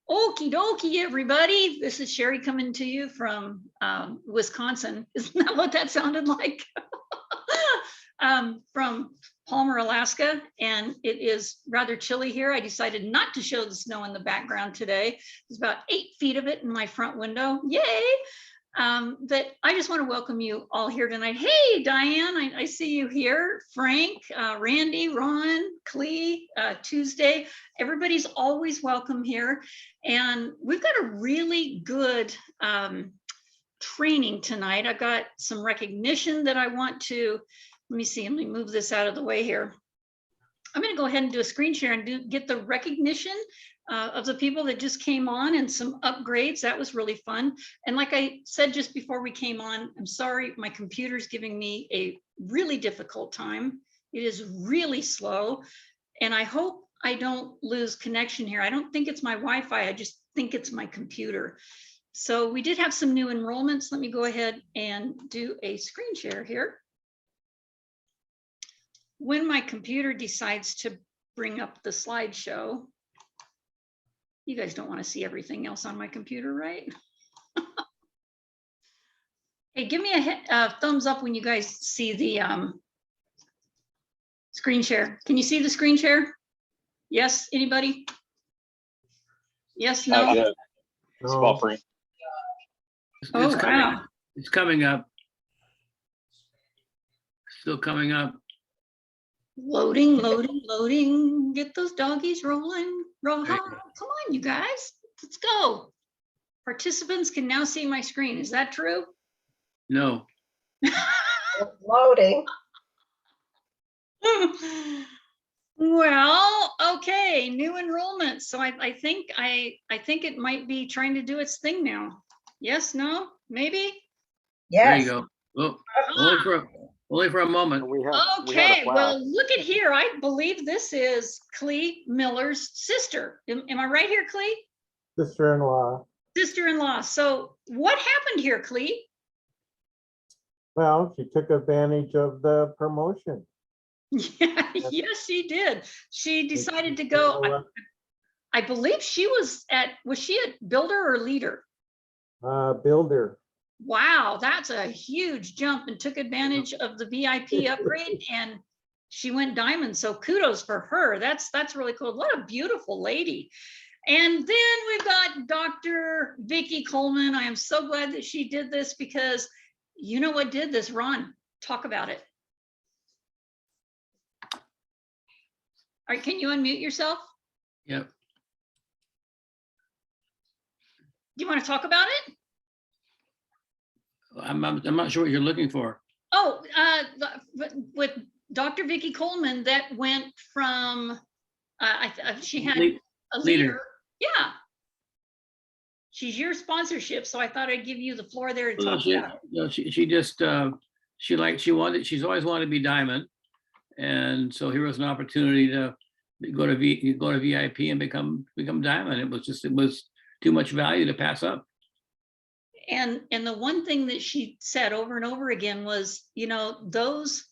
Okie dokie, everybody. This is Sherry coming to you from Wisconsin. Isn't that what that sounded like? From Palmer, Alaska, and it is rather chilly here. I decided not to show the snow in the background today. There's about 8 feet of it in my front window. Yay! But I just want to welcome you all here tonight. Hey, Diane, I see you here. Frank, Randy, Ron, Clee, Tuesday. Everybody's always welcome here. And we've got a really good training tonight. I've got some recognition that I want to, let me move this out of the way here. I'm going to go ahead and do a screen share and get the recognition of the people that just came on and some upgrades. That was really fun. And like I said just before we came on, I'm sorry, my computer's giving me a really difficult time. It is really slow. And I hope I don't lose connection here. I don't think it's my Wi-Fi. I just think it's my computer. So we did have some new enrollments. Let me go ahead and do a screen share here. When my computer decides to bring up the slideshow, you guys don't want to see everything else on my computer, right? Hey, give me a thumbs up when you guys see the screen share. Can you see the screen share? Yes, anybody? Yes, no? Yeah. It's buffering. Oh, wow. It's coming up. Still coming up. Loading, loading, loading. Get those doggies rolling. Come on, you guys. Let's go. Participants can now see my screen. Is that true? No. Loading. Well, okay, new enrollment. So I think it might be trying to do its thing now. Yes, no, maybe? Yes. There you go. Oh, only for a moment. Okay, well, look at here. I believe this is Clee Miller's sister. Am I right here, Clee? Sister-in-law. Sister-in-law. So what happened here, Clee? Well, she took advantage of the promotion. Yeah, yes, she did. She decided to go. I believe she was she a builder or leader? Builder. Wow, that's a huge jump, and took advantage of the VIP upgrade, and she went diamond. So kudos for her. That's really cool. What a beautiful lady. And then we've got Dr. Vicki Coleman. I am so glad that she did this, because you know what did this? Ron, talk about it. All right, can you unmute yourself? Yep. Do you want to talk about it? I'm not sure what you're looking for. Oh, with Dr. Vicki Coleman, that went from, she had a leader. Yeah. She's your sponsorship, so I thought I'd give you the floor there to talk about it. No, she just, she's always wanted to be diamond. And so here was an opportunity to go to VIP and become diamond. It was too much value to pass up. And the one thing that she said over and over again was, you know, those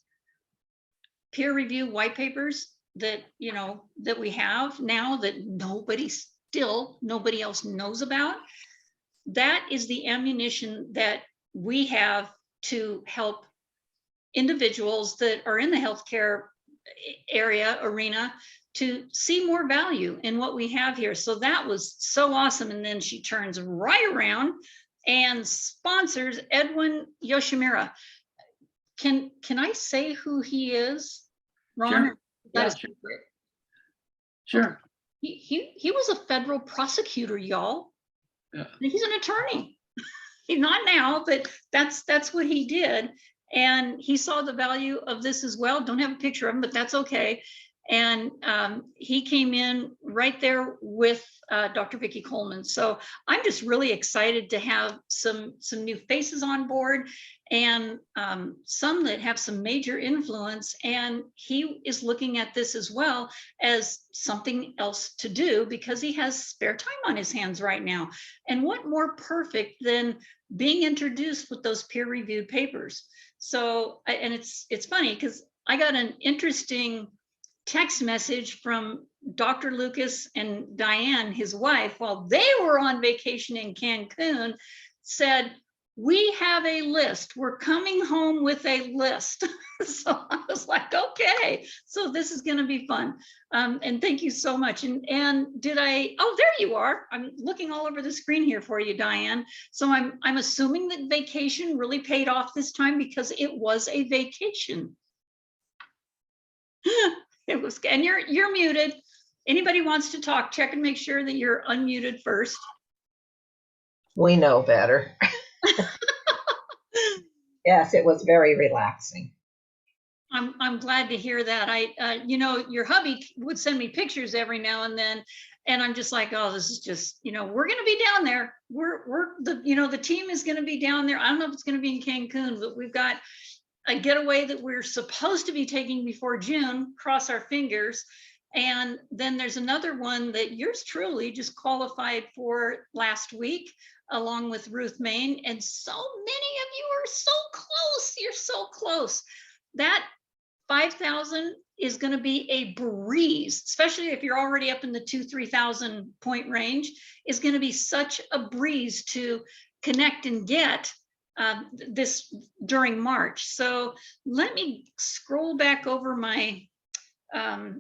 peer review white papers that, you know, that we have now that nobody else knows about, that is the ammunition that we have to help individuals that are in the healthcare arena to see more value in what we have here. So that was so awesome. And then she turns right around and sponsors Edwin Yoshimura. Can I say who he is, Ron? Sure. Sure. He was a federal prosecutor, y'all. Yeah. He's an attorney. He's not now, but that's what he did. And he saw the value of this as well. Don't have a picture of him, but that's okay. And he came in right there with Dr. Vicki Coleman. So I'm just really excited to have some new faces on board, and some that have some major influence. And he is looking at this as well as something else to do, because he has spare time on his hands right now. And what more perfect than being introduced with those peer-reviewed papers? So, and it's funny because I got an interesting text message from Dr. Lucas and Diane, his wife, while they were on vacation in Cancun, said, we have a list. We're coming home with a list. So I was like, okay, so this is going to be fun. And thank you so much. And did I, oh, there you are. I'm looking all over the screen here for you, Diane. So I'm assuming that vacation really paid off this time because it was a vacation. It was, and you're muted. Anybody wants to talk, check and make sure that you're unmuted first. We know better. Yes, it was very relaxing. I'm glad to hear that. You know, your hubby would send me pictures every now and then, and I'm just like, oh, this is just, you know, we're going to be down there. We're the, you know, the team is going to be down there. I don't know if it's going to be in Cancun, but we've got a getaway that we're supposed to be taking before June. Cross our fingers. And then there's another one that yours truly just qualified for last week, along with Ruth Main. And so many of you are so close. You're so close. That 5,000 is going to be a breeze, especially if you're already up in the 2,000-3,000 point range, is going to be such a breeze to connect and get this during March. So let me scroll back over my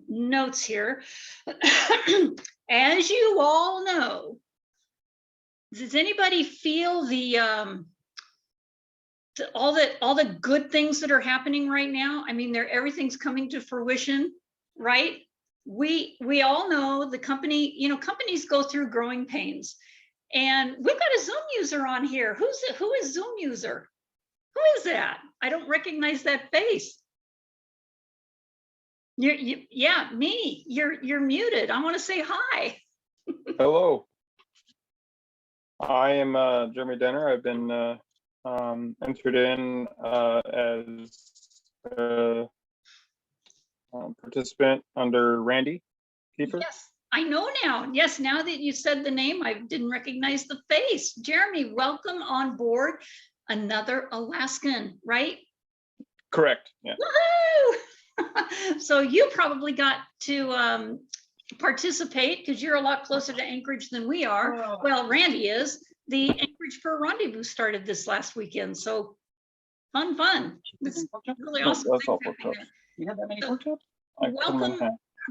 notes here. As you all know, does anybody feel the all the good things that are happening right now? I mean, everything's coming to fruition, right? We all know the company, you know, companies go through growing pains. And we've got a Zoom user on here. Who is Zoom user? Who is that? I don't recognize that face. Yeah, me. You're muted. I want to say hi. Hello. I am Jeremy Denner. I've been entered in as a participant under Randy Kiefer. Yes, I know now. Yes, now that you said the name, I didn't recognize the face. Jeremy, welcome on board. Another Alaskan, right? Correct. Yeah. Woohoo! So you probably got to participate because you're a lot closer to Anchorage than we are. Well, Randy is. The Anchorage Pro Rendezvous started this last weekend. So fun. It's really awesome. That's all pork chops. You have that many pork chops?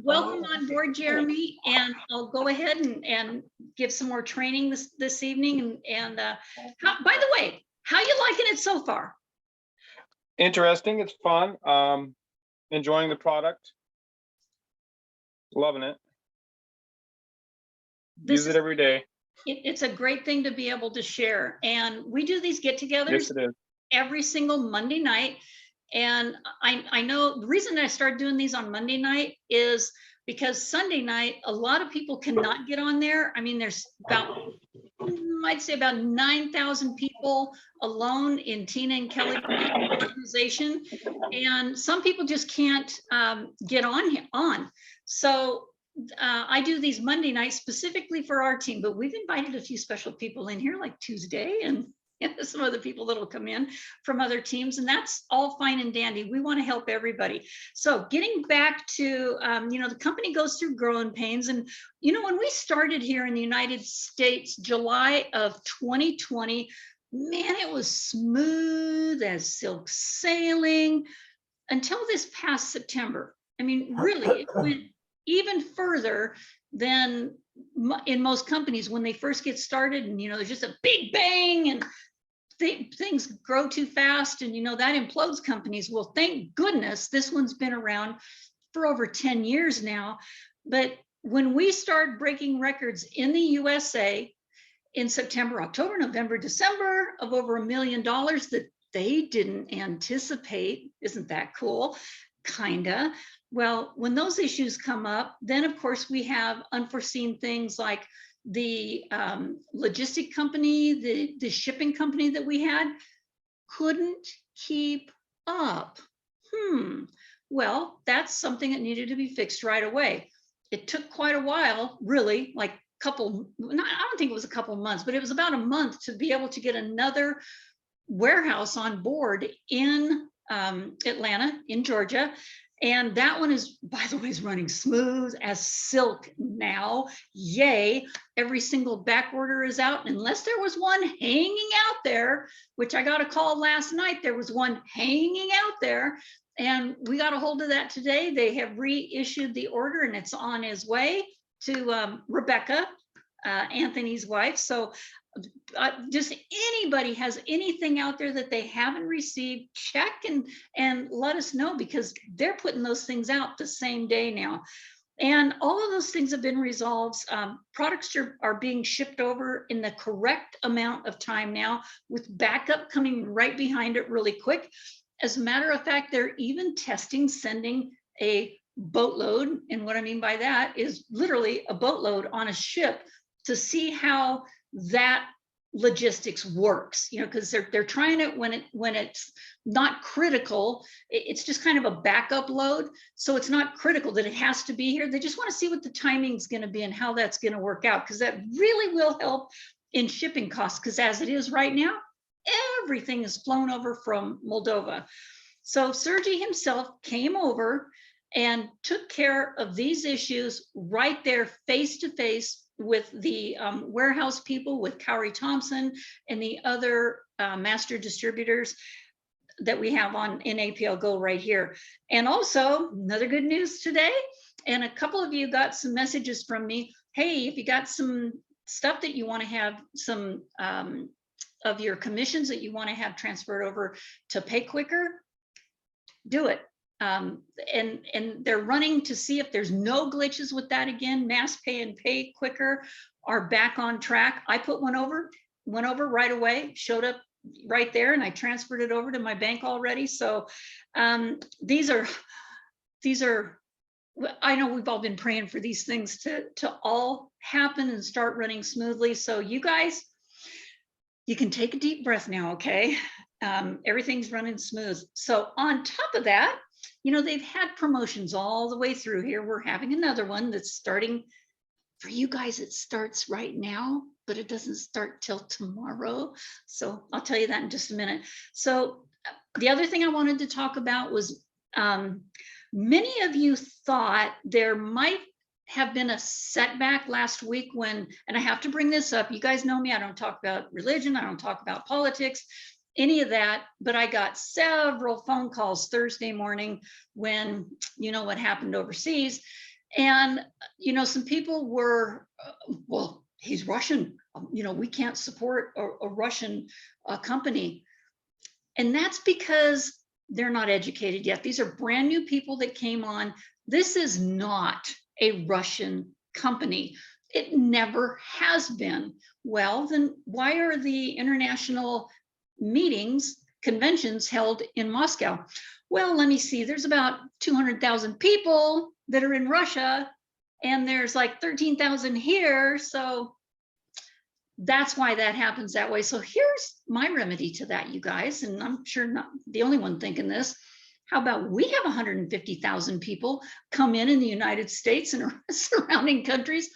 Welcome on board, Jeremy. And I'll go ahead and give some more training this evening. And by the way, how you liking it so far? Interesting. It's fun. Enjoying the product. Loving it. Use it every day. It's a great thing to be able to share. And we do these get-togethers Yes, it is. every single Monday night. And I know the reason I started doing these on Monday night is because Sunday night, a lot of people cannot get on there. I mean, there's about, I'd say about 9,000 people alone in Tina and Kelly's organization. And some people just can't get on. So I do these Monday nights specifically for our team, but we've invited a few special people in here like Tuesday and some other people that'll come in from other teams, and that's all fine and dandy. We want to help everybody. So getting back to, you know, the company goes through growing pains. And, you know, when we started here in the United States, July of 2020, man, it was smooth as silk sailing until this past September. I mean, really, it went even further than in most companies when they first get started, and, you know, there's just a big bang and things grow too fast, and, you know, that implodes companies. Well, thank goodness this one's been around for over 10 years now. But when we start breaking records in the USA in September, October, November, December of over $1 million that they didn't anticipate, isn't that cool? Kinda. Well, when those issues come up, then of course we have unforeseen things like the logistic company, the shipping company that we had couldn't keep up. Well, that's something that needed to be fixed right away. It took quite a while, really, like I don't think it was a couple months, but it was about a month to be able to get another warehouse on board in Atlanta, in Georgia. And that one is, by the way, is running smooth as silk now. Yay. Every single back order is out, unless there was one hanging out there, which I got a call last night. There was one hanging out there, and we got a hold of that today. They have reissued the order, and it's on its way to Rebecca, Anthony's wife. So just anybody has anything out there that they haven't received, check and let us know, because they're putting those things out the same day now. And all of those things have been resolved. Products are being shipped over in the correct amount of time now, with backup coming right behind it really quick. As a matter of fact, they're even testing sending a boatload. And what I mean by that is literally a boatload on a ship to see how that logistics works, you know, because they're trying it when it's not critical. It's just kind of a backup load, so it's not critical that it has to be here. They just want to see what the timing is going to be and how that's going to work out, because that really will help in shipping costs, because as it is right now, everything is flown over from Moldova. So Sergey himself came over and took care of these issues right there, face to face with the warehouse people, with Cowrie Thompson and the other master distributors that we have on in APL Go right here. And also another good news today, and a couple of you got some messages from me. Hey, if you got some stuff that you want to have, some of your commissions that you want to have transferred over to Pay Quicker, do it. And they're running to see if there's no glitches with that again. Mass Pay and Pay Quicker are back on track. I put one over, went over right away, showed up right there, and I transferred it over to my bank already. So these are, I know we've all been praying for these things to all happen and start running smoothly. So you guys, you can take a deep breath now, okay? Everything's running smooth. So on top of that, you know, they've had promotions all the way through here. We're having another one that's starting for you guys. It starts right now, but it doesn't start till tomorrow. So I'll tell you that in just a minute. So the other thing I wanted to talk about was many of you thought there might have been a setback last week when, and I have to bring this up, you guys know me, I don't talk about religion, I don't talk about politics, any of that, but I got several phone calls Thursday morning when, you know, what happened overseas. And, you know, some people were, well, he's Russian, you know, we can't support a Russian company. And that's because they're not educated yet. These are brand new people that came on. This is not a Russian company. It never has been. Well, then why are the international meetings, conventions held in Moscow? Well, let me see, there's about 200,000 people that are in Russia, and there's like 13,000 here. So that's why that happens that way. So here's my remedy to that, you guys, and I'm sure not the only one thinking this. How about we have 150,000 people come in the United States and surrounding countries?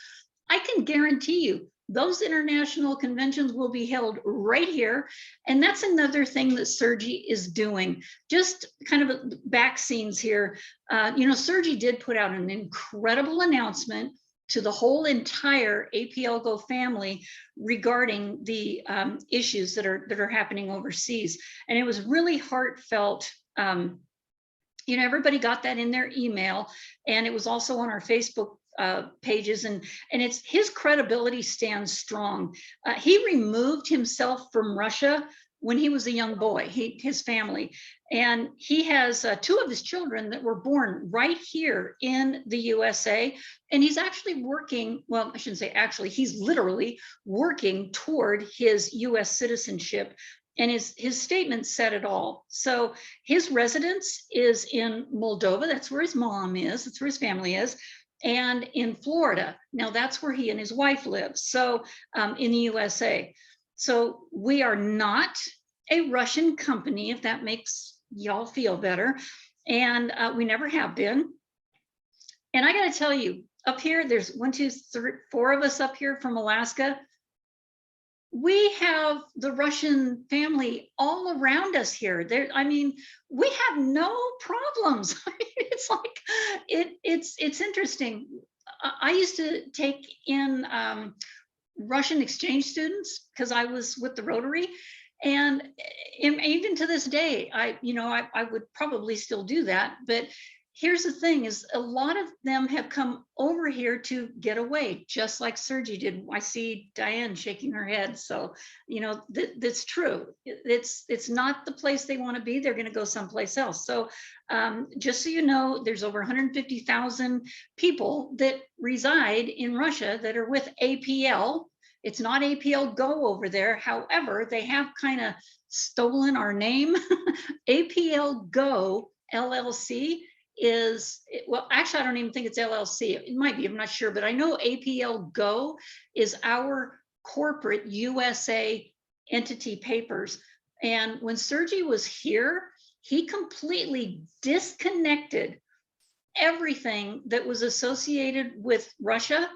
I can guarantee you those international conventions will be held right here. And that's another thing that Sergey is doing. Just kind of back scenes here. You know, Sergey did put out an incredible announcement to the whole entire APL Go family regarding the issues that are happening overseas. And it was really heartfelt. You know, everybody got that in their email, and it was also on our Facebook pages, and it's his credibility stands strong. He removed himself from Russia when he was a young boy, his family, and he has two of his children that were born right here in the USA, and he's actually working, well, I shouldn't say actually, he's literally working toward his US citizenship. And his statement said it all. So his residence is in Moldova. That's where his mom is. That's where his family is. And in Florida. Now that's where he and his wife live. So in the USA. So we are not a Russian company, if that makes y'all feel better. And we never have been. And I got to tell you, up here, there's 1, 2, 3, 4 of us up here from Alaska. we have the Russian family all around us here. There, I mean, we have no problems. I mean, it's like it's interesting. I used to take in Russian exchange students because I was with the Rotary, and even to this day, I would probably still do that. But here's the thing: is a lot of them have come over here to get away, just like Sergi did. I see Diane shaking her head, so that's true. It's not the place they want to be. They're going to go someplace else. So just so you know, there's over 150,000 people that reside in Russia that are with APL. It's not APL Go over there. However, they have kind of stolen our name. APL Go LLC is, well, actually, I don't even think it's LLC. It might be, I'm not sure, but I know APL Go is our corporate USA entity papers. And when Sergi was here, he completely disconnected everything that was associated with Russia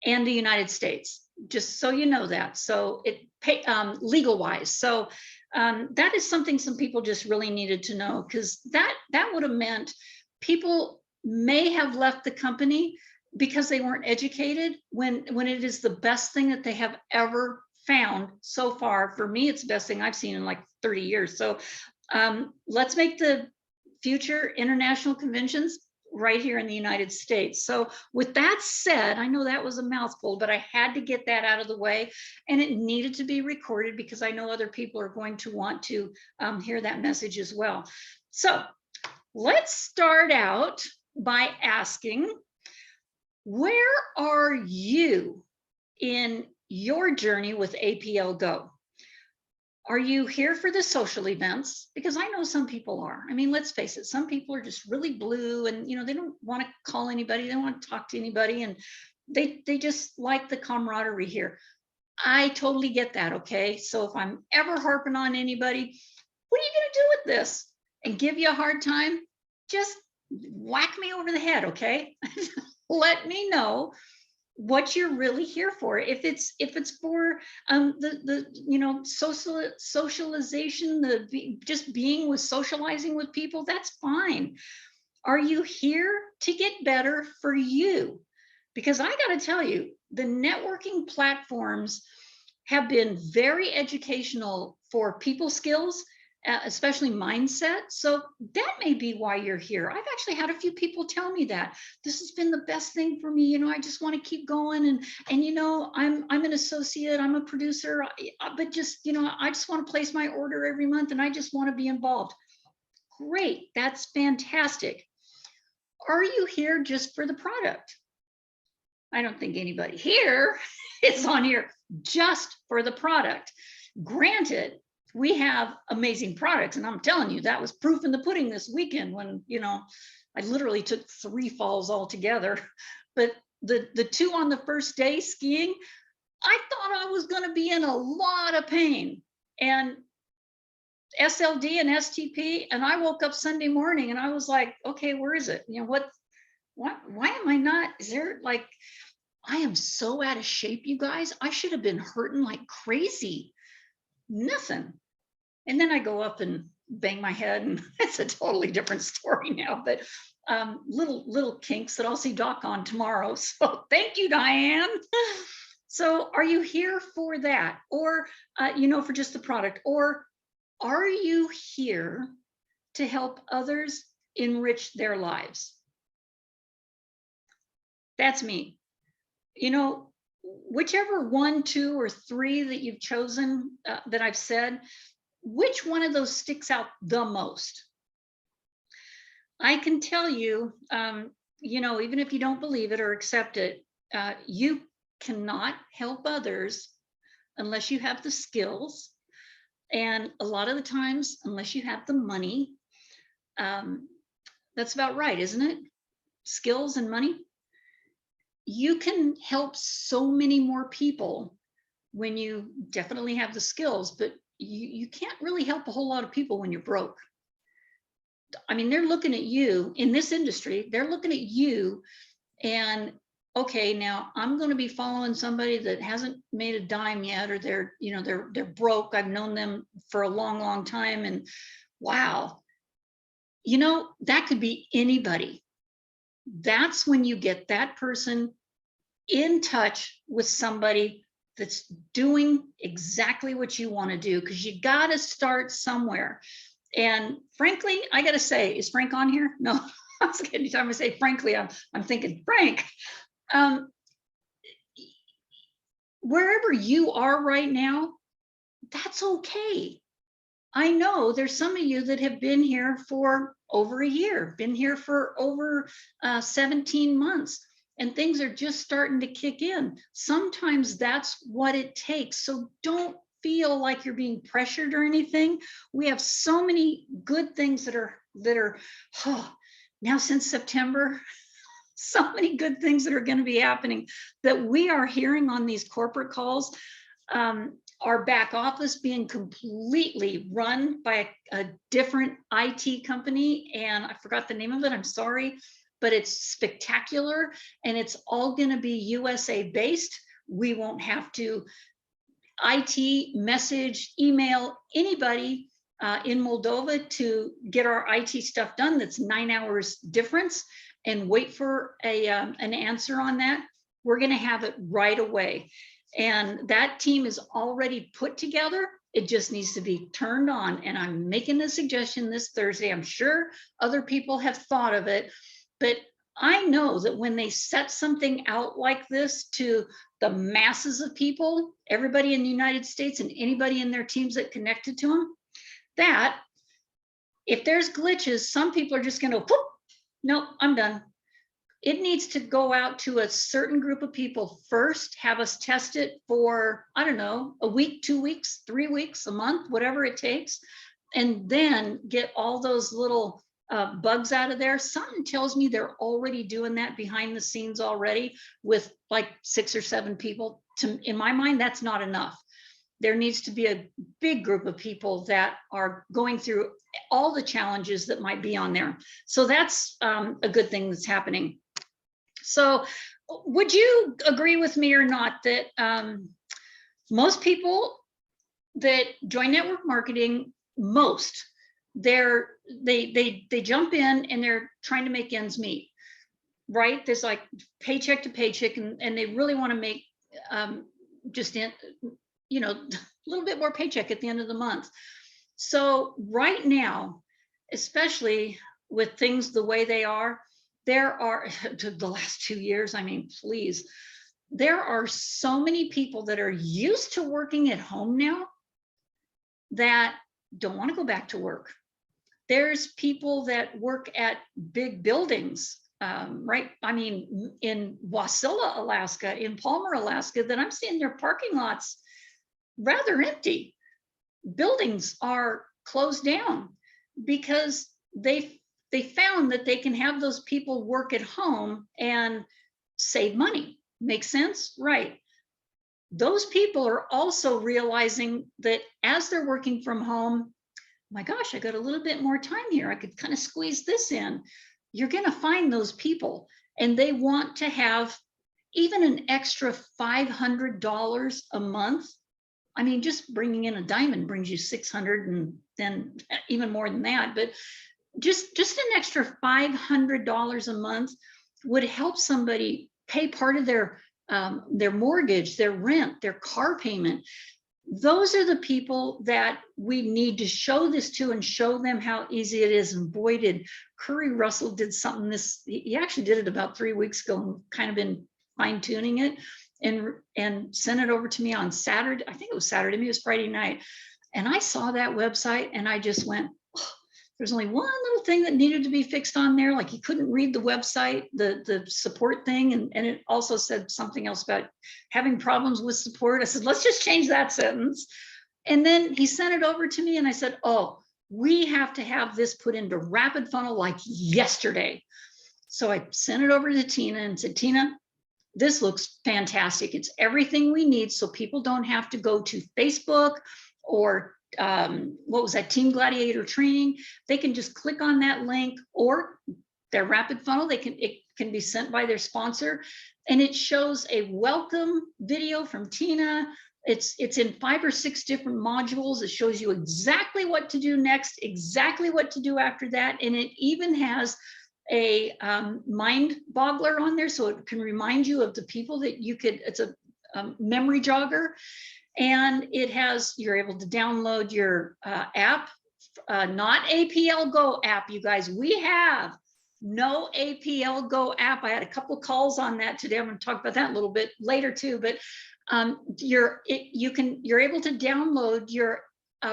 and the United States, just so you know that. So legal wise. So that is something some people just really needed to know, because that would have meant people may have left the company because they weren't educated when it is the best thing that they have ever found so far. For me, it's the best thing I've seen in like 30 years. So let's make the future international conventions right here in the United States. So with that said, I know that was a mouthful, but I had to get that out of the way, and it needed to be recorded because I know other people are going to want to hear that message as well. So let's start out by asking, where are you in your journey with APL Go? Are you here for the social events? Because I know some people are. I mean, let's face it, some people are just really blue and they don't want to call anybody, they don't want to talk to anybody, and they just like the camaraderie here. I totally get that, okay? So if I'm ever harping on anybody, what are you gonna do with this? And give you a hard time? Just whack me over the head, okay? Let me know what you're really here for. If it's for the socialization, just being with socializing with people, that's fine. Are you here to get better for you? Because I got to tell you, the networking platforms have been very educational for people skills, especially mindset. So that may be why you're here. I've actually had a few people tell me that this has been the best thing for me. I just want to keep going, and I'm an associate, I'm a producer, but just I just want to place my order every month, and I just want to be involved. Great, that's fantastic. Are you here just for the product? I don't think anybody here is on here just for the product. Granted, we have amazing products, and I'm telling you, that was proof in the pudding this weekend when I literally took 3 falls altogether. But the 2 on the first day skiing, I thought I was going to be in a lot of pain, and SLD and STP, and I woke up Sunday morning and I was like, okay, where is it? Why am I not? Is there like, I am so out of shape, you guys. I should have been hurting like crazy. Nothing. And then I go up and bang my head, and it's a totally different story now. But little kinks that I'll see Doc on tomorrow. So thank you, Diane. So are you here for that, or for just the product, or are you here to help others enrich their lives? That's me. Whichever 1, 2, or 3 that you've chosen that I've said, which one of those sticks out the most? I can tell you, even if you don't believe it or accept it, you cannot help others unless you have the skills. And a lot of the times, unless you have the money, that's about right, isn't it? Skills and money. You can help so many more people when you definitely have the skills, but you can't really help a whole lot of people when you're broke. I mean, they're looking at you in this industry, they're looking at you, and okay, now I'm going to be following somebody that hasn't made a dime yet, or they're, you know, they're broke. I've known them for a long, long time. And wow, you know, that could be anybody. That's when you get that person in touch with somebody that's doing exactly what you want to do, because you got to start somewhere. And frankly, I got to say, is Frank on here? No, anytime I say frankly, I'm thinking Frank. Wherever you are right now, that's okay. I know there's some of you that have been here for over a year, been here for over 17 months, and things are just starting to kick in. Sometimes that's what it takes. So don't feel like you're being pressured or anything. We have so many good things that are now since September, so many good things that are going to be happening that we are hearing on these corporate calls. Our back office being completely run by a different IT company, and I forgot the name of it, I'm sorry, but it's spectacular, and it's all going to be USA based. We won't have to IT message, email anybody in Moldova to get our IT stuff done. That's 9 hours difference, and wait for an answer on that. We're going to have it right away. And that team is already put together. It just needs to be turned on. And I'm making a suggestion this Thursday. I'm sure other people have thought of it, but I know that when they set something out like this to the masses of people, everybody in the United States and anybody in their teams that connected to them, that if there's glitches, some people are just going to, whoop, nope, I'm done. It needs to go out to a certain group of people first, have us test it for, I don't know, a week, 2 weeks, 3 weeks, a month, whatever it takes, and then get all those little bugs out of there. Something tells me they're already doing that behind the scenes already with like 6 or 7 people. In my mind, that's not enough. There needs to be a big group of people that are going through all the challenges that might be on there. So that's a good thing that's happening. So would you agree with me or not that most people that join network marketing, they jump in and they're trying to make ends meet, right? There's like paycheck to paycheck, and they really want to make you know, a little bit more paycheck at the end of the month. So right now, especially with things the way they are, there are, the last 2 years, I mean, please, there are so many people that are used to working at home now that don't want to go back to work. There's people that work at big buildings, right? I mean, in Wasilla, Alaska, in Palmer, Alaska, that I'm seeing their parking lots rather empty. Buildings are closed down because they found that they can have those people work at home and save money. Make sense? Right. Those people are also realizing that as they're working from home, my gosh, I got a little bit more time here. I could kind of squeeze this in. You're going to find those people, and they want to have even an extra $500 a month. I mean, just bringing in a diamond brings you 600, and then even more than that. But just an extra $500 a month would help somebody pay part of their mortgage, their rent, their car payment. Those are the people that we need to show this to and show them how easy it is. And boy, did Curry Russell did something he actually did it about 3 weeks ago and kind of been fine tuning it and sent it over to me on Saturday. I think it was Saturday, maybe it was Friday night. And I saw that website and I just went, oh, there's only one little thing that needed to be fixed on there. Like he couldn't read the website, the support thing. And it also said something else about having problems with support. I said, let's just change that sentence. And then he sent it over to me and I said, oh, we have to have this put into Rapid Funnel like yesterday. So I sent it over to Tina and said, Tina, this looks fantastic. It's everything we need. So people don't have to go to Facebook or what was that, Team Gladiator training. They can just click on that link or their Rapid Funnel. can be sent by their sponsor. And it shows a welcome video from Tina. It's in 5 or 6 different modules. It shows you exactly what to do next, exactly what to do after that. And it even has a mind boggler on there, so it can remind you of the people that you could, it's a memory jogger. And it has, you're able to download your app, not APL Go app, you guys. We have no APL Go app. I had a couple calls on that today. I'm going to talk about that a little bit later too, but you're able to download your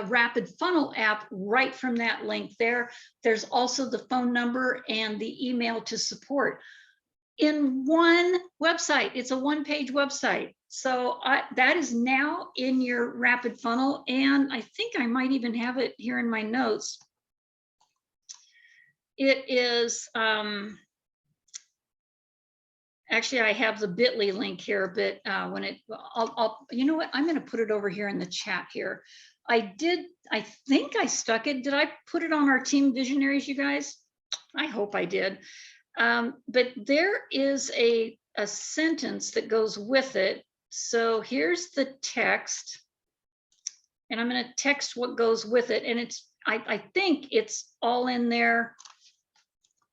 Rapid Funnel app right from that link there. There's also the phone number and the email to support in one website. It's a one-page website. So that is now in your Rapid Funnel. And I think I might even have it here in my notes. It is, actually, I have the bit.ly link here, but you know what? I'm going to put it over here in the chat here. I think I stuck it. Did I put it on our team Visionaries, you guys? I hope I did. But there is a sentence that goes with it. So here's the text, and I'm going to text what goes with it. And I think it's all in there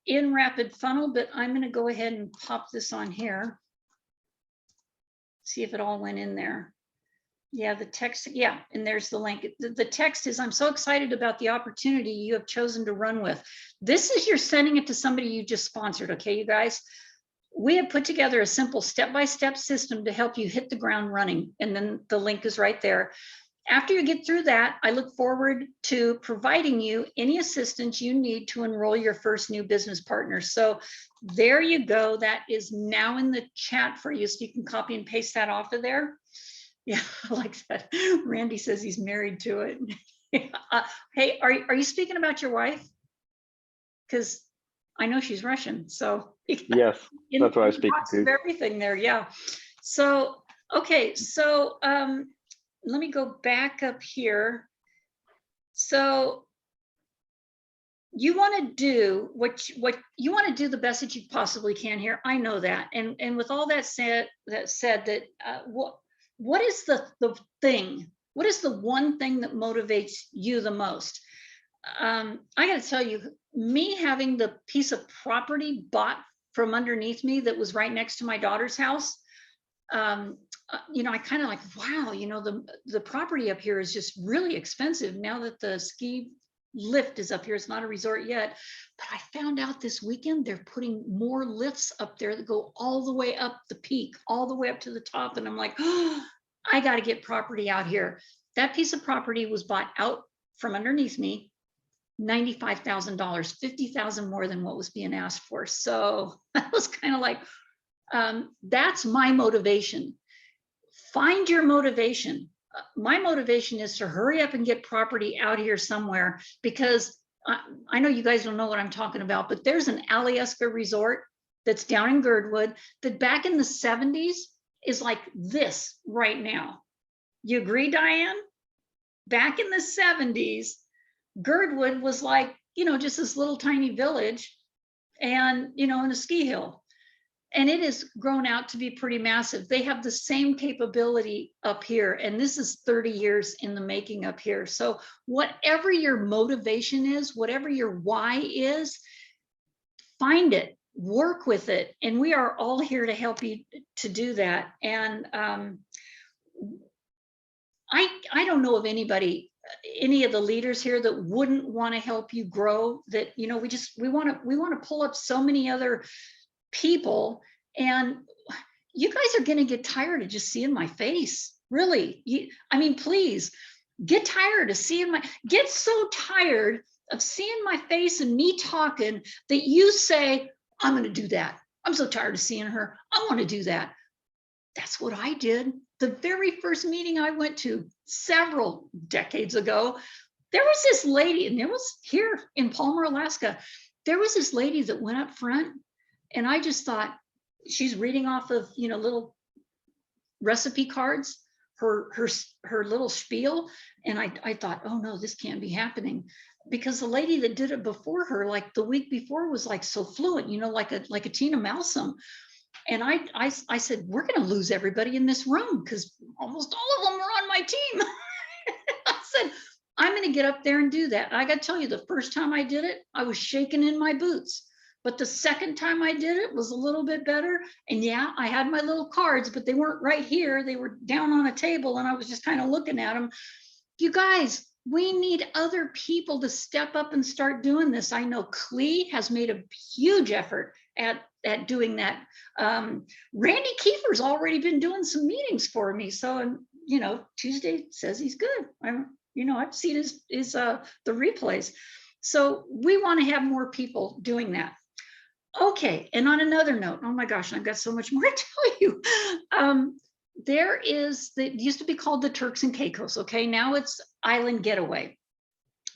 in Rapid Funnel, but I'm going to go ahead and pop this on here. See if it all went in there. Yeah, the text, yeah, and there's the link. The text is, I'm so excited about the opportunity you have chosen to run with. This is, you're sending it to somebody you just sponsored, okay, you guys? We have put together a simple step-by-step system to help you hit the ground running, and then the link is right there. After you get through that, I look forward to providing you any assistance you need to enroll your first new business partner. So there you go. That is now in the chat for you, so you can copy and paste that off of there. Yeah, I like that. Randy says he's married to it. Hey, are you speaking about your wife? Because I know she's Russian, so Yes, that's what I was speaking to. Everything there, yeah. So okay, so let me go back up here. So you want to do what you want to do the best that you possibly can here. I know that, and with all that said, what is the thing? What is the one thing that motivates you the most? I got to tell you, me having the piece of property bought from underneath me that was right next to my daughter's house, you know, I kind of like, wow, you know, the property up here is just really expensive now that the ski lift is up here. It's not a resort yet, but I found out this weekend they're putting more lifts up there that go all the way up the peak, all the way up to the top. And I'm like, oh, I got to get property out here. That piece of property was bought out from underneath me, $95,000, $50,000 more than what was being asked for. So I was kind of like, that's my motivation. Find your motivation. My motivation is to hurry up and get property out here somewhere, because I know you guys don't know what I'm talking about, but there's an Alyeska resort that's down in Girdwood that back in the 70s is like this right now. You agree, Diane? Back in the 70s, Girdwood was like, you know, just this little tiny village and, you know, in a ski hill. And it has grown out to be pretty massive. They have the same capability up here. And this is 30 years in the making up here. So whatever your motivation is, whatever your why is, find it, work with it. And we are all here to help you to do that. And I don't know of anybody, any of the leaders here that wouldn't want to help you grow, that, you know, we want to pull up so many other people, and you guys are going to get tired of just seeing my face. Really, I mean, please get tired of seeing get so tired of seeing my face and me talking that you say, I'm going to do that. I'm so tired of seeing her. I want to do that. That's what I did. The very first meeting I went to several decades ago, there was this lady, and it was here in Palmer, Alaska. There was this lady that went up front, and I just thought, she's reading off of, you know, little recipe cards. her little spiel, and I thought, oh no, this can't be happening, because the lady that did it before her, like the week before, was like so fluent, you know, like a Tina Malcolm. And I said, we're going to lose everybody in this room because almost all of them are on my team. I said, I'm going to get up there and do that. I got to tell you, the first time I did it, I was shaking in my boots. But the second time I did it was a little bit better. And yeah, I had my little cards, but they weren't right here. They were down on a table, and I was just kind of looking at them. You guys, we need other people to step up and start doing this. I know Clee has made a huge effort at doing that. Randy Kiefer's already been doing some meetings for me. So, you know, Tuesday says he's good. I've seen his the replays. So we want to have more people doing that. Okay, and on another note, oh my gosh, I've got so much more to tell you. There is, that used to be called the Turks and Caicos, okay? Now it's Island Getaway,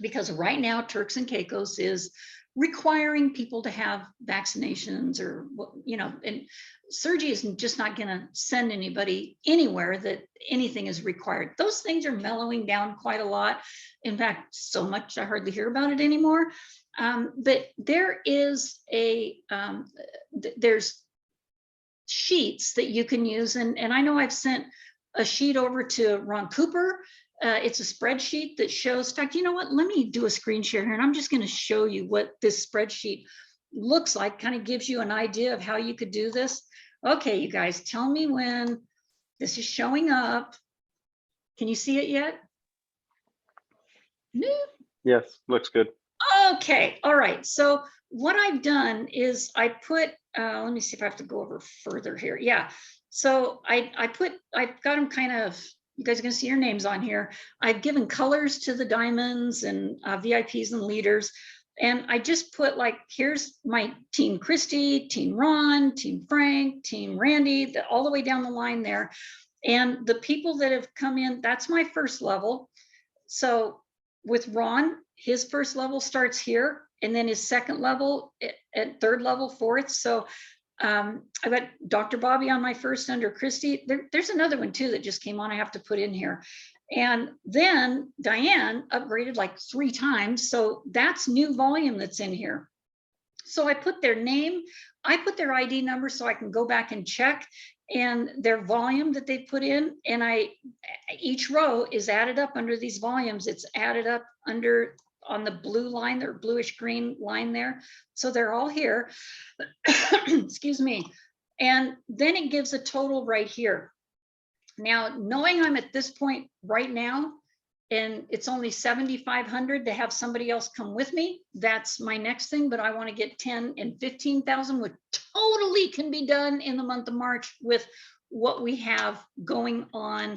because right now Turks and Caicos is requiring people to have vaccinations, or, you know, and Sergi is just not gonna send anybody anywhere that anything is required. Those things are mellowing down quite a lot. In fact, so much I hardly hear about it anymore. But there is there's sheets that you can use. And I know I've sent a sheet over to Ron Cooper. It's a spreadsheet that shows, in fact, you know what, let me do a screen share here, and I'm just going to show you what this spreadsheet looks like, kind of gives you an idea of how you could do this. Okay, you guys, tell me when this is showing up. Can you see it yet? No. Yes, looks good. Okay, all right. So what I've done is I put, let me see if I have to go over further here. Yeah. So I've got them kind of, you guys are gonna see your names on here. I've given colors to the diamonds and VIPs and leaders. And I just put, like, here's my team Christy, team Ron, team Frank, team Randy, all the way down the line there. And the people that have come in, that's my first level. So with Ron, his first level starts here, and then his second level at third level, fourth. So I've got Dr. Bobby on my first under Christy. There's another one too that just came on, I have to put in here. And then Diane upgraded like 3 times. So that's new volume that's in here. So I put their name, I put their ID number so I can go back and check, and their volume that they put in, and each row is added up under these volumes. It's added up under on the blue line, or bluish green line there. So they're all here. Excuse me. And then it gives a total right here. Now, knowing I'm at this point right now, and it's only 7,500 to have somebody else come with me, that's my next thing. But I want to get 10 and 15,000, which totally can be done in the month of March with what we have going on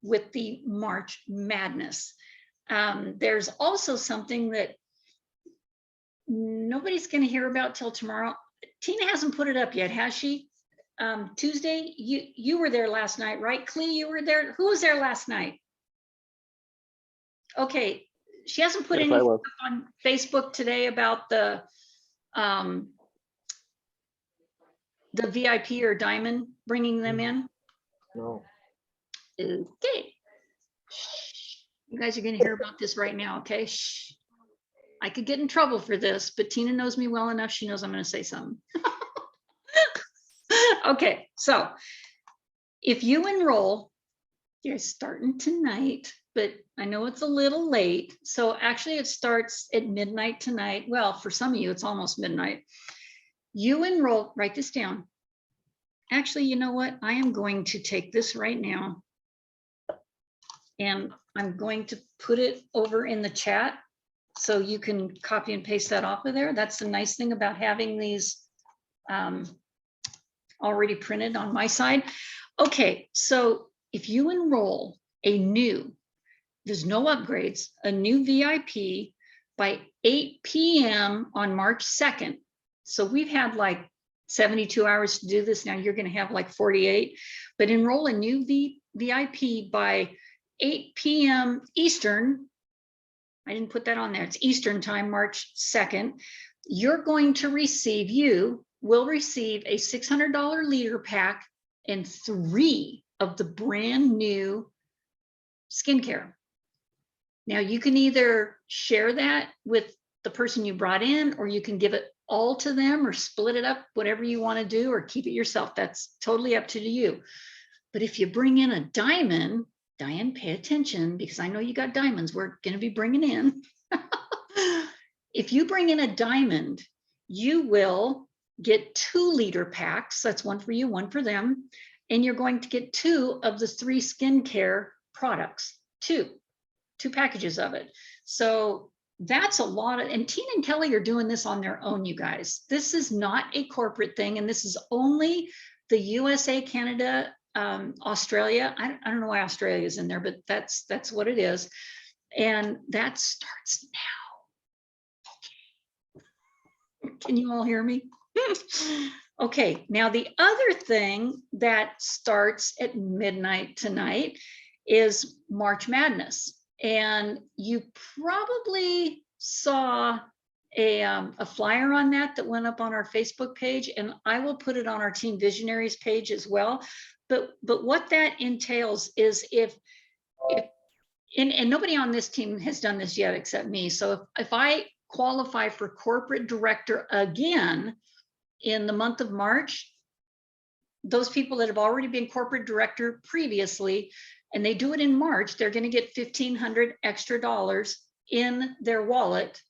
with the March Madness. There's also something that nobody's going to hear about till tomorrow. Tina hasn't put it up yet, has she? Tuesday, you were there last night, right? Clee, you were there. Who was there last night? Okay, she hasn't put anything up on Facebook today about the VIP or diamond, bringing them in. No. Okay. You guys are going to hear about this right now, okay? Shh. I could get in trouble for this, but Tina knows me well enough. She knows I'm going to say something. Okay, so if you enroll, you're starting tonight, but I know it's a little late. So actually it starts at midnight tonight. Well, for some of you, it's almost midnight. You enroll, write this down. Actually, you know what? I am going to take this right now, and I'm going to put it over in the chat so you can copy and paste that off of there. That's the nice thing about having these already printed on my side. Okay, so if you enroll there's no upgrades, a new VIP by 8 p.m. on March 2nd. So we've had like 72 hours to do this. Now you're going to have like 48, but enroll a new VIP by 8 p.m. Eastern. I didn't put that on there. It's Eastern time, March 2nd. You will receive a $600 leader pack and 3 of the brand new skincare. Now you can either share that with the person you brought in, or you can give it all to them or split it up, whatever you want to do, or keep it yourself. That's totally up to you. But if you bring in a diamond, Diane, pay attention, because I know you got diamonds we're going to be bringing in. If you bring in a diamond, you will get 2-liter packs. That's one for you, one for them. And you're going to get 2 of the 3 skincare products, 2 packages of it. So that's a lot of, and Tina and Kelly are doing this on their own, you guys. This is not a corporate thing, and this is only the USA, Canada, Australia. I don't know why Australia is in there, but that's what it is. And that starts now. Can you all hear me? Okay, now the other thing that starts at midnight tonight is March Madness. And you probably saw a flyer on that went up on our Facebook page, and I will put it on our Team Visionaries page as well. But what that entails is if and nobody on this team has done this yet except me. So if I qualify for corporate director again in the month of March, those people that have already been corporate director previously, and they do it in March, they're going to get $1,500 extra in their wallet,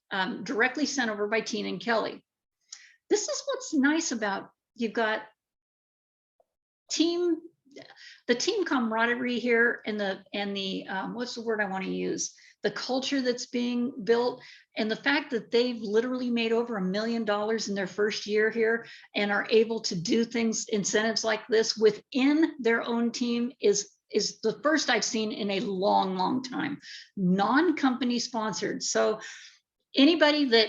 directly sent over by Tina and Kelly. This is what's nice about, you've got the team camaraderie here, and the what's the word I want to use? The culture that's being built, and the fact that they've literally made over $1 million in their first year here and are able to do things, incentives like this within their own team is the first I've seen in a long, long time, non-company sponsored. So anybody that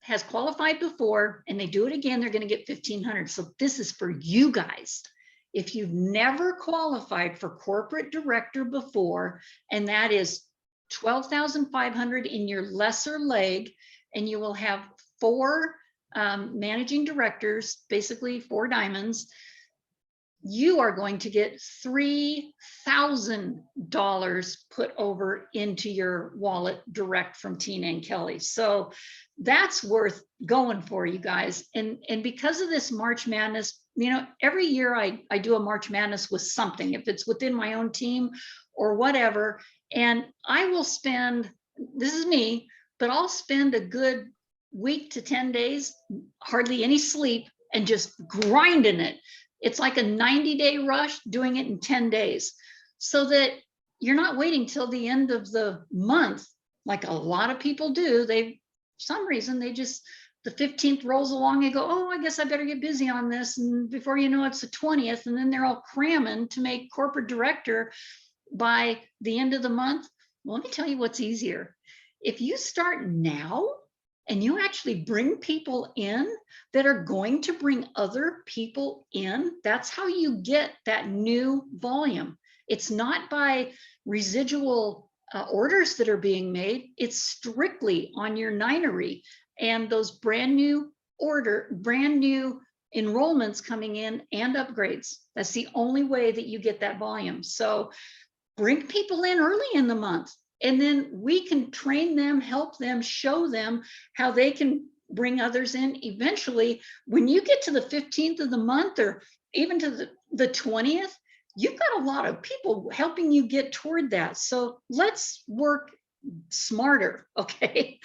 has qualified before and they do it again, they're going to get $1,500. So this is for you guys. If you've never qualified for corporate director before, and that is $12,500 in your lesser leg, and you will have 4 managing directors, basically 4 diamonds, you are going to get $3,000 put over into your wallet direct from Tina and Kelly. So that's worth going for, you guys. And because of this March Madness, you know, every year I do a March Madness with something, if it's within my own team or whatever, and I will spend, this is me, but I'll spend a good week to 10 days, hardly any sleep, and just grinding it. It's like a 90-day rush, doing it in 10 days, so that you're not waiting till the end of the month, like a lot of people do. For some reason, they just, the 15th rolls along and go, oh, I guess I better get busy on this. And before you know it's the 20th, and then they're all cramming to make corporate director by the end of the month. Well, let me tell you what's easier. If you start now, and you actually bring people in that are going to bring other people in, that's how you get that new volume. It's not by residual orders that are being made. It's strictly on your ninery and those brand new enrollments coming in and upgrades. That's the only way that you get that volume. So bring people in early in the month, and then we can train them, help them, show them how they can bring others in. Eventually, when you get to the 15th of the month, or even to the 20th, you've got a lot of people helping you get toward that. So let's work smarter, okay?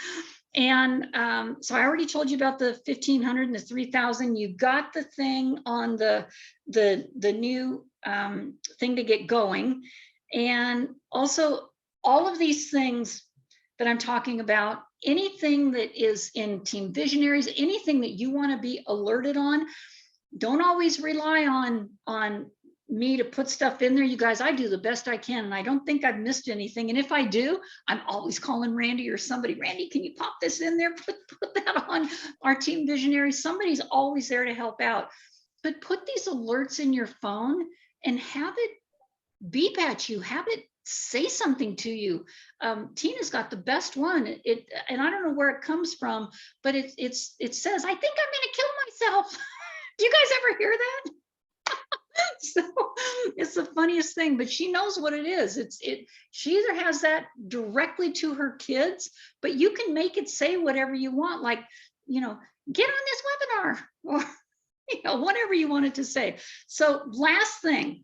And so I already told you about the 1,500 and the 3,000. You got the thing on the new thing to get going. And also, all of these things that I'm talking about, anything that is in Team Visionaries, anything that you want to be alerted on, don't always rely on me to put stuff in there. You guys, I do the best I can, and I don't think I've missed anything. And if I do, I'm always calling Randy or somebody. Randy, can you pop this in there? Put that on our Team Visionaries. Somebody's always there to help out. But put these alerts in your phone and have it beep at you, have it say something to you. Tina's got the best one. And I don't know where it comes from, but it says, I think I'm going to kill myself. Do you guys ever hear that? So it's the funniest thing, but she knows what it is. She either has that directly to her kids, but you can make it say whatever you want, like, get on this webinar, or whatever you want it to say. So last thing,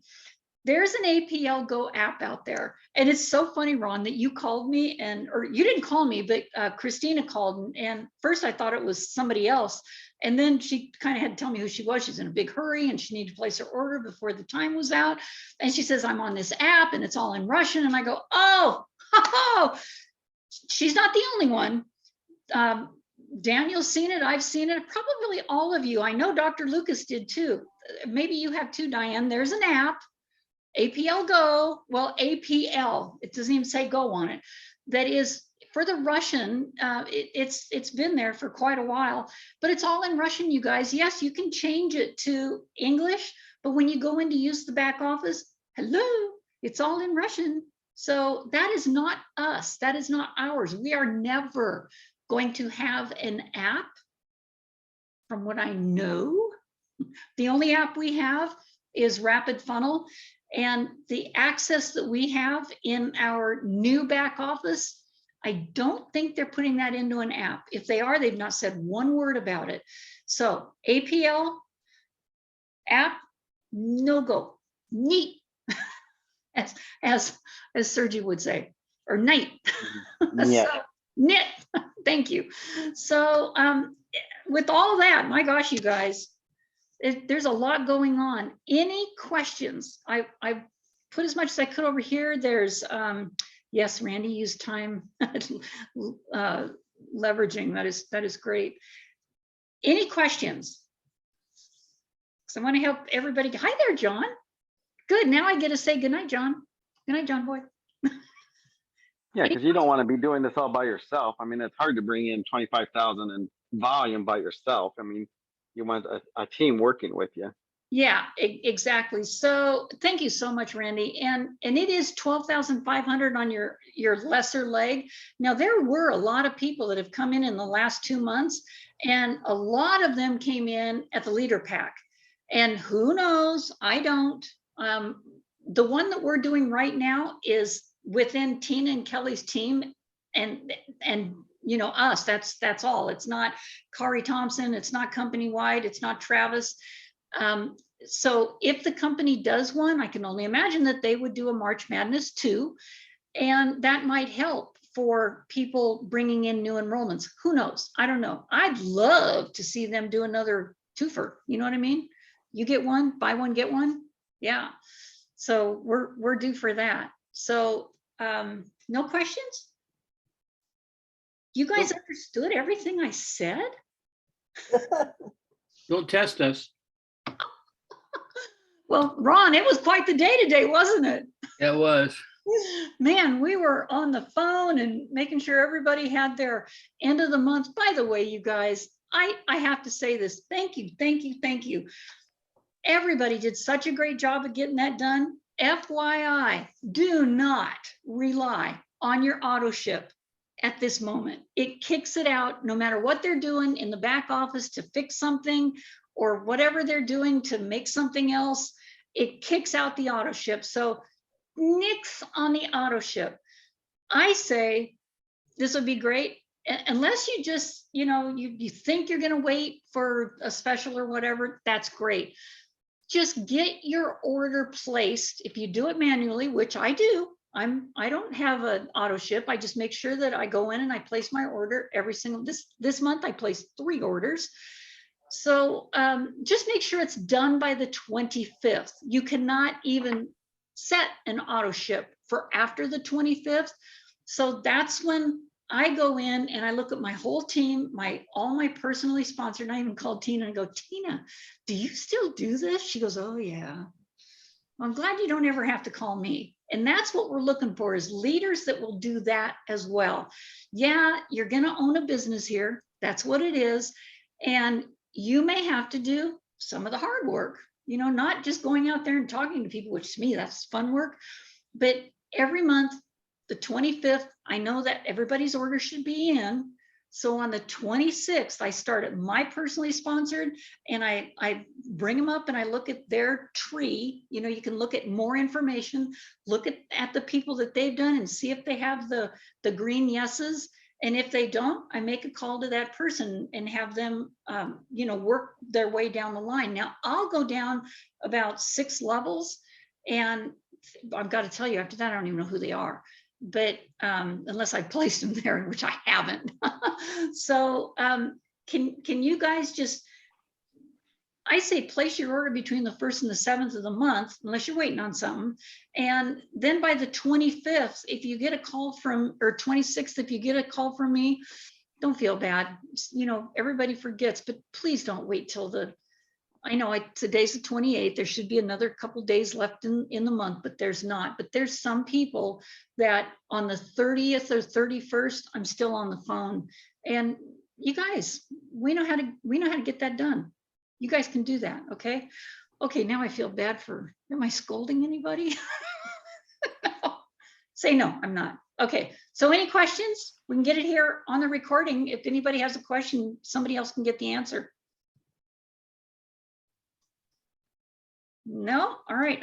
there's an APL Go app out there. And it's so funny, Ron, that you called me, or you didn't call me, but Christina called. And first I thought it was somebody else. And then she kind of had to tell me who she was. She's in a big hurry and she needed to place her order before the time was out. And she says, I'm on this app and it's all in Russian. And I go, oh, she's not the only one. Daniel's seen it. I've seen it. Probably all of you. I know Dr. Lucas did too. Maybe you have too, Diane. There's an app. APL Go, well, APL, it doesn't even say Go on it. That is for the Russian. It's been there for quite a while, but it's all in Russian, you guys. Yes, you can change it to English, but when you go in to use the back office, hello, it's all in Russian. So that is not us. That is not ours. We are never going to have an app, from what I know. The only app we have is Rapid Funnel. And the access that we have in our new back office, I don't think they're putting that into an app. If they are, they've not said one word about it. So APL app, no go, neat, as Sergi would say, or night. Yeah. So, knit, thank you. So with all that, my gosh, you guys, there's a lot going on. Any questions? I put as much as I could over here. There's, yes, Randy used time leveraging. That is great. Any questions? Because I want to help everybody. Hi there, John. Good. Now I get to say good night, John. Good night, John boy. Yeah, because you don't want to be doing this all by yourself. I mean, it's hard to bring in 25,000 in volume by yourself. I mean, you want a team working with you. Yeah, exactly. So thank you so much, Randy. And it is 12,500 on your lesser leg. Now, there were a lot of people that have come in the last 2 months, and a lot of them came in at the leader pack. And who knows? I don't. The one that we're doing right now is within Tina and Kelly's team, and us. That's all. It's not Kari Thompson. It's not company wide. It's not Travis. So if the company does one, I can only imagine that they would do a March Madness too, and that might help for people bringing in new enrollments. Who knows? I don't know. I'd love to see them do another twofer. You know what I mean? You get one, buy one, get one. Yeah. So we're due for that. So no questions? You guys understood everything I said? Don't test us. Well, Ron, it was quite the day today, wasn't it? It was. Man, we were on the phone and making sure everybody had their end of the month. By the way, you guys, I have to say this. Thank you, thank you, thank you. Everybody did such a great job of getting that done. FYI, do not rely on your auto ship at this moment. It kicks it out no matter what they're doing in the back office to fix something or whatever they're doing to make something else. It kicks out the auto ship. So nix on the auto ship. I say this would be great unless you just, you think you're going to wait for a special or whatever. That's great. Just get your order placed. If you do it manually, which I do, I don't have an auto ship. I just make sure that I go in and I place my order every single, this month I placed 3 orders. So just make sure it's done by the 25th. You cannot even set an auto ship for after the 25th. So that's when I go in and I look at my whole team, all my personally sponsored, I even called Tina and go, Tina, do you still do this? She goes, oh yeah. I'm glad you don't ever have to call me. And that's what we're looking for, is leaders that will do that as well. Yeah, you're going to own a business here. That's what it is. And you may have to do some of the hard work, not just going out there and talking to people, which to me, that's fun work. But every month, the 25th, I know that everybody's order should be in. So on the 26th, I start at my personally sponsored, and I bring them up and I look at their tree. You know, you can look at more information, look at the people that they've done and see if they have the green yeses. And if they don't, I make a call to that person and have them, you know, work their way down the line. Now I'll go down about 6 levels, and I've got to tell you, after that, I don't even know who they are. But unless I placed them there, which I haven't. So can you guys just, I say place your order between the 1st and the 7th of the month, unless you're waiting on something. And then by the 25th, if you get a call from, or 26th, if you get a call from me, don't feel bad. You know, everybody forgets, but please don't wait till I know today's the 28th. There should be another couple days left in the month, but there's not. But there's some people that on the 30th or 31st, I'm still on the phone. And you guys, we know how to get that done. You guys can do that, okay? Okay, now I feel bad am I scolding anybody? Say no, I'm not. Okay, so any questions? We can get it here on the recording. If anybody has a question, somebody else can get the answer. No? All right.